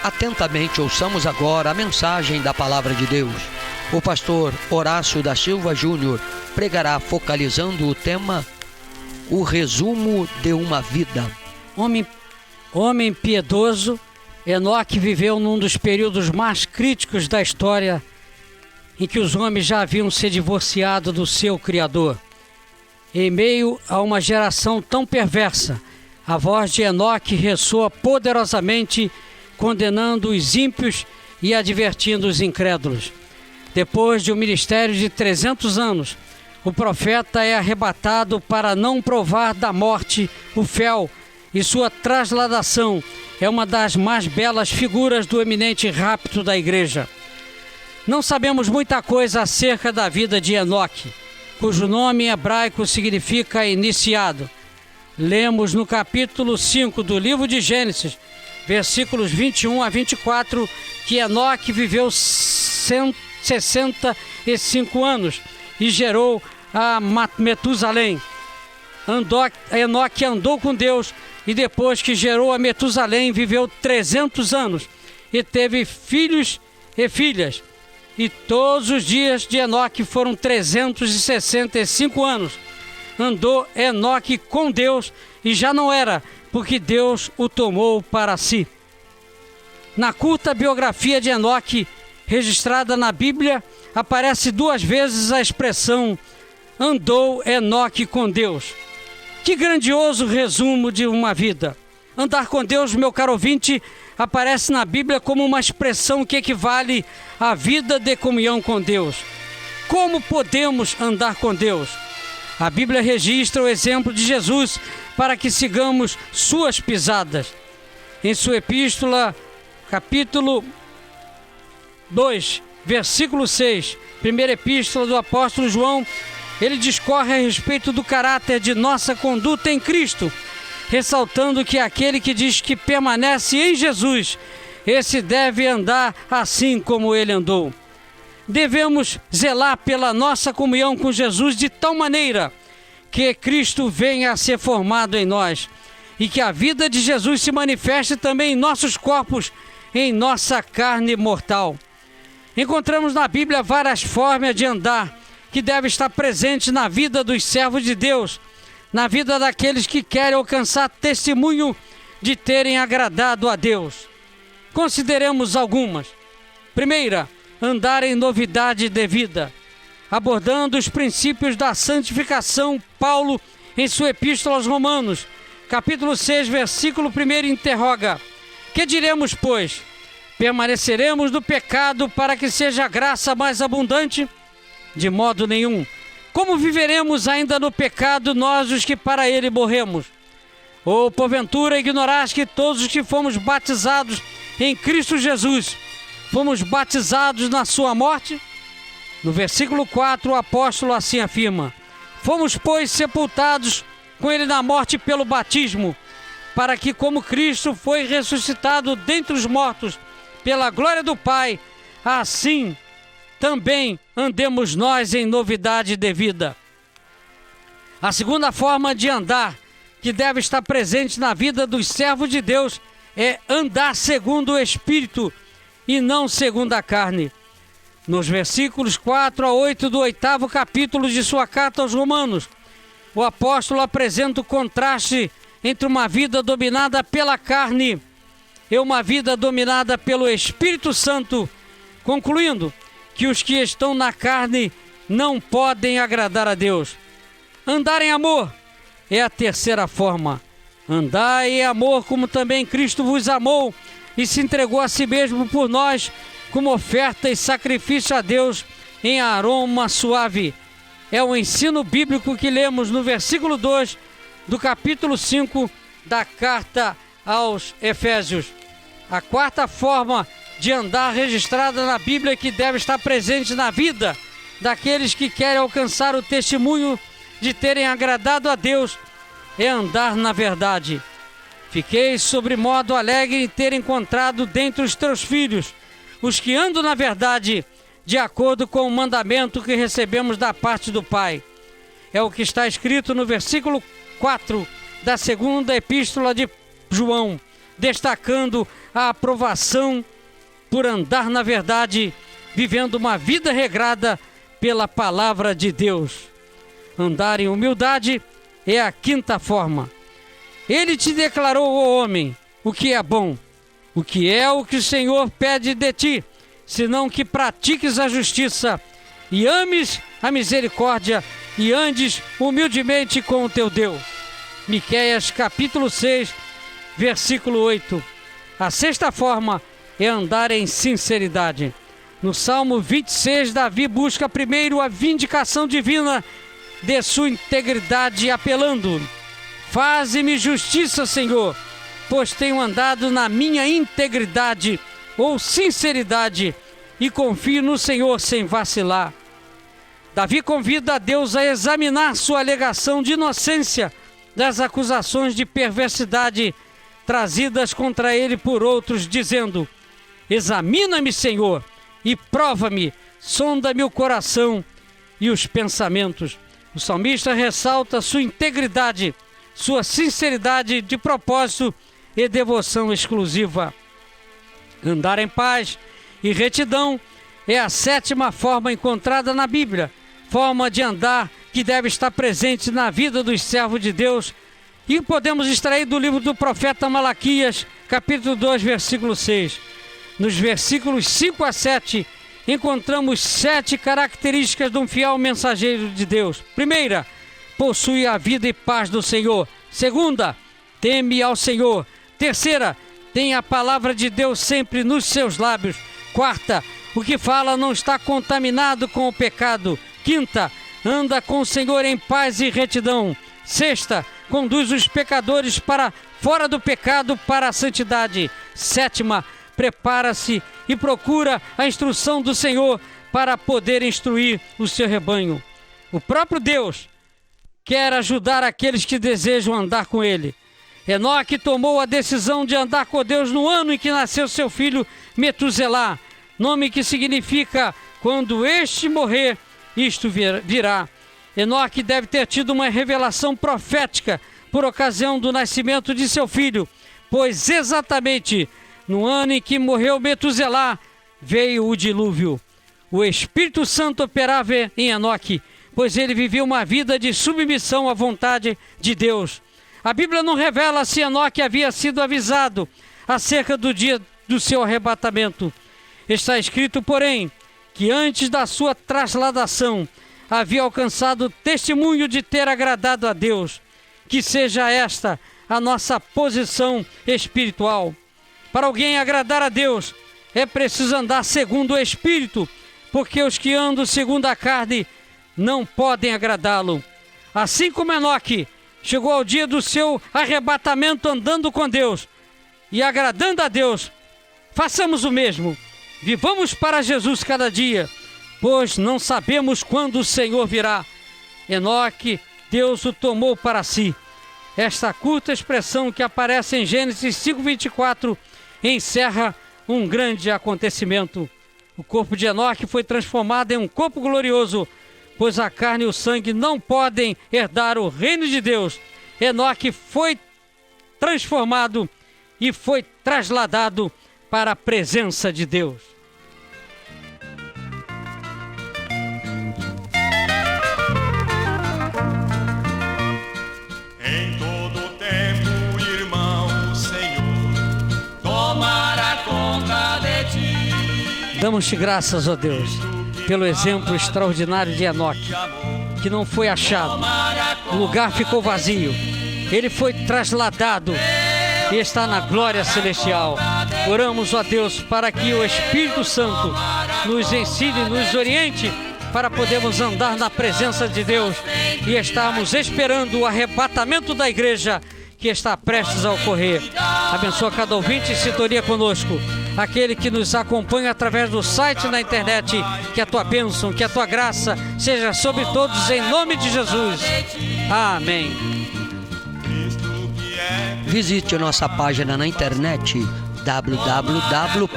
Atentamente ouçamos agora a mensagem da Palavra de Deus. O pastor Horácio da Silva Júnior pregará focalizando o tema O Resumo de uma Vida. Homem piedoso, Enoque viveu num dos períodos mais críticos da história em que os homens já haviam se divorciado do seu Criador. Em meio a uma geração tão perversa, a voz de Enoque ressoa poderosamente, condenando os ímpios e advertindo os incrédulos. Depois de um ministério de 300 anos, o profeta é arrebatado para não provar da morte o fel, e sua trasladação é uma das mais belas figuras do eminente rapto da igreja. Não sabemos muita coisa acerca da vida de Enoque, cujo nome em hebraico significa iniciado. Lemos no capítulo 5 do livro de Gênesis, versículos 21 a 24, que Enoque viveu 165 anos e gerou a Metusalém. Enoque andou com Deus e depois que gerou a Metusalém viveu 300 anos e teve filhos e filhas. E todos os dias de Enoque foram 365 anos. Andou Enoque com Deus e já não era, porque Deus o tomou para si. Na curta biografia de Enoque, registrada na Bíblia, aparece 2 vezes a expressão andou Enoque com Deus. Que grandioso resumo de uma vida! Andar com Deus, meu caro ouvinte, aparece na Bíblia como uma expressão que equivale à vida de comunhão com Deus. Como podemos andar com Deus? A Bíblia registra o exemplo de Jesus para que sigamos suas pisadas. Em sua epístola, capítulo 2, versículo 6, primeira epístola do apóstolo João, ele discorre a respeito do caráter de nossa conduta em Cristo, ressaltando que aquele que diz que permanece em Jesus, esse deve andar assim como ele andou. Devemos zelar pela nossa comunhão com Jesus de tal maneira que Cristo venha a ser formado em nós e que a vida de Jesus se manifeste também em nossos corpos, em nossa carne mortal. Encontramos na Bíblia várias formas de andar que devem estar presentes na vida dos servos de Deus, na vida daqueles que querem alcançar testemunho de terem agradado a Deus. Consideremos algumas. Primeira, andar em novidade de vida. Abordando os princípios da santificação, Paulo, em sua epístola aos Romanos, capítulo 6, versículo 1, interroga: que diremos, pois? Permaneceremos no pecado para que seja a graça mais abundante? De modo nenhum. Como viveremos ainda no pecado nós os que para ele morremos? Ou porventura ignorais que todos os que fomos batizados em Cristo Jesus, fomos batizados na sua morte? No versículo 4 o apóstolo assim afirma: fomos, pois, sepultados com ele na morte pelo batismo, para que como Cristo foi ressuscitado dentre os mortos pela glória do Pai, assim também andemos nós em novidade de vida. A segunda forma de andar que deve estar presente na vida dos servos de Deus é andar segundo o Espírito e não segundo a carne. Nos versículos 4 a 8 do 8º capítulo de sua carta aos Romanos, o apóstolo apresenta o contraste entre uma vida dominada pela carne e uma vida dominada pelo Espírito Santo, concluindo que os que estão na carne não podem agradar a Deus. Andar em amor é a terceira forma. Andai em amor como também Cristo vos amou e se entregou a si mesmo por nós como oferta e sacrifício a Deus em aroma suave. É o ensino bíblico que lemos no versículo 2 do capítulo 5 da carta aos Efésios. A quarta forma de andar registrada na Bíblia que deve estar presente na vida daqueles que querem alcançar o testemunho de terem agradado a Deus é andar na verdade. Fiquei sobremodo alegre em ter encontrado dentre os teus filhos os que andam na verdade, de acordo com o mandamento que recebemos da parte do Pai. É o que está escrito no versículo 4 da segunda epístola de João, destacando a aprovação por andar na verdade, vivendo uma vida regrada pela palavra de Deus. Andar em humildade é a quinta forma. Ele te declarou, ó homem, o que é bom, o que é o que o Senhor pede de ti, senão que pratiques a justiça e ames a misericórdia e andes humildemente com o teu Deus. Miqueias capítulo 6, versículo 8. A sexta forma é andar em sinceridade. No Salmo 26, Davi busca primeiro a vindicação divina de sua integridade, apelando: faze-me justiça, Senhor, pois tenho andado na minha integridade ou sinceridade e confio no Senhor sem vacilar. Davi convida a Deus a examinar sua alegação de inocência das acusações de perversidade trazidas contra ele por outros, dizendo: examina-me, Senhor, e prova-me, sonda-me o coração e os pensamentos. O salmista ressalta sua integridade, sua sinceridade de propósito e devoção exclusiva. Andar em paz e retidão é a sétima forma encontrada na Bíblia, forma de andar que deve estar presente na vida dos servos de Deus, e podemos extrair do livro do profeta Malaquias, capítulo 2, versículo 6. Nos versículos 5 a 7, encontramos 7 características de um fiel mensageiro de Deus. Primeira, possui a vida e paz do Senhor. Segunda, teme ao Senhor. Terceira, tem a palavra de Deus sempre nos seus lábios. Quarta, o que fala não está contaminado com o pecado. Quinta, anda com o Senhor em paz e retidão. Sexta, conduz os pecadores para fora do pecado para a santidade. Sétima, prepara-se e procura a instrução do Senhor para poder instruir o seu rebanho. O próprio Deus quer ajudar aqueles que desejam andar com Ele. Enoque tomou a decisão de andar com Deus no ano em que nasceu seu filho Metuselá, nome que significa quando este morrer, isto virá. Enoque deve ter tido uma revelação profética por ocasião do nascimento de seu filho, pois exatamente no ano em que morreu Metuselá, veio o dilúvio. O Espírito Santo operava em Enoque, pois ele vivia uma vida de submissão à vontade de Deus. A Bíblia não revela se Enoque havia sido avisado acerca do dia do seu arrebatamento. Está escrito, porém, que antes da sua trasladação havia alcançado testemunho de ter agradado a Deus. Que seja esta a nossa posição espiritual. Para alguém agradar a Deus, é preciso andar segundo o Espírito, porque os que andam segundo a carne não podem agradá-lo. Assim como Enoque chegou ao dia do seu arrebatamento andando com Deus e agradando a Deus, façamos o mesmo. Vivamos para Jesus cada dia, pois não sabemos quando o Senhor virá. Enoque, Deus o tomou para si. Esta curta expressão que aparece em Gênesis 5:24 encerra um grande acontecimento. O corpo de Enoque foi transformado em um corpo glorioso, pois a carne e o sangue não podem herdar o reino de Deus. Enoque foi transformado e foi trasladado para a presença de Deus. Em todo tempo, irmão, o Senhor tomará conta de ti. Damos-te graças, ó Deus, pelo exemplo extraordinário de Enoque, que não foi achado. O lugar ficou vazio. Ele foi trasladado e está na glória celestial. Oramos, ó Deus, para que o Espírito Santo nos ensine, nos oriente, para podermos andar na presença de Deus e estarmos esperando o arrebatamento da igreja que está prestes a ocorrer. Abençoa cada ouvinte em sintonia conosco, aquele que nos acompanha através do site na internet. Que a tua bênção, que a tua graça seja sobre todos, em nome de Jesus. Amém. Visite nossa página na internet www.mib.com.br